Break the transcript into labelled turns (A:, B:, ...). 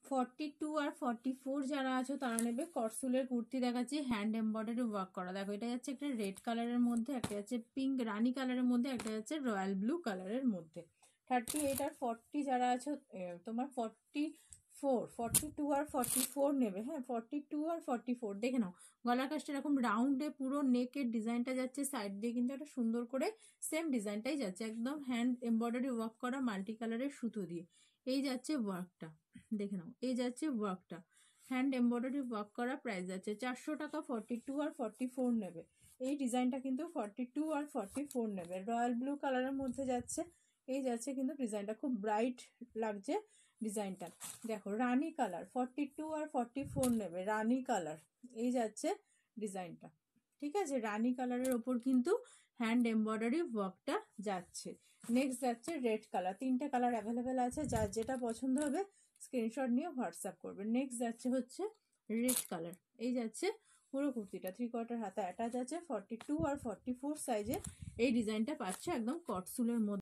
A: 42 আর 44 যারা আছো তারা নেবে। কটসুলের কুর্তি দেখাচ্ছি, হ্যান্ড এমব্রয়ডারি ওয়ার্ক করা। দেখো এটা যাচ্ছে একটা রেড কালারের মধ্যে, একটা যাচ্ছে পিঙ্ক রানি কালারের মধ্যে, একটা যাচ্ছে রয়্যাল ব্লু কালারের মধ্যে। 38 আর 40 যারা আছো তোমার 42 আর 44 নেবে। হ্যাঁ 42 আর 44 দেখে নাও, গলার কাজটা এরকম রাউন্ডে পুরো নেকের ডিজাইনটা যাচ্ছে, সাইড দিয়ে কিন্তু একটা সুন্দর করে সেম ডিজাইনটাই যাচ্ছে, একদম হ্যান্ড এমব্রয়ডারি ওয়ার্ক করা মাল্টি কালারের সুতো দিয়ে। এই যাচ্ছে ওয়ার্কটা, দেখে নাও এই যাচ্ছে ওয়ার্কটা, হ্যান্ড এমব্রয়ডারি ওয়ার্ক করা। প্রাইস যাচ্ছে 400 টাকা। 42 আর 44 নেবে। এই ডিজাইনটা কিন্তু 42 আর 44 নেবে। রয়্যাল ব্লু কালারের মধ্যে যাচ্ছে, এই যাচ্ছে কিন্তু ডিজাইনটা খুব ব্রাইট লাগছে ডিজাইনটা। দেখো রানী কালার, 42 আর 44 নেবে, রানী কালার। এই যাচ্ছে ডিজাইনটা, ঠিক আছে। রানী কালারের ওপর কিন্তু হ্যান্ড এমব্রয়ডারি ওয়ার্কটা যাচ্ছে। নেক্সট যাচ্ছে রেড কালার, 3টে কালার অ্যাভেলেবেল আছে, যার যেটা পছন্দ হবে স্ক্রিনশট নিয়ে হোয়াটসঅ্যাপ করবে। নেক্সট যাচ্ছে হচ্ছে রেড কালার, এই যাচ্ছে পুরো কুর্তিটা 3/4 হাতা অ্যাটাচ আছে। 42 আর 44 সাইজে এই ডিজাইনটা পাচ্ছে একদম কটসুলের মধ্যে।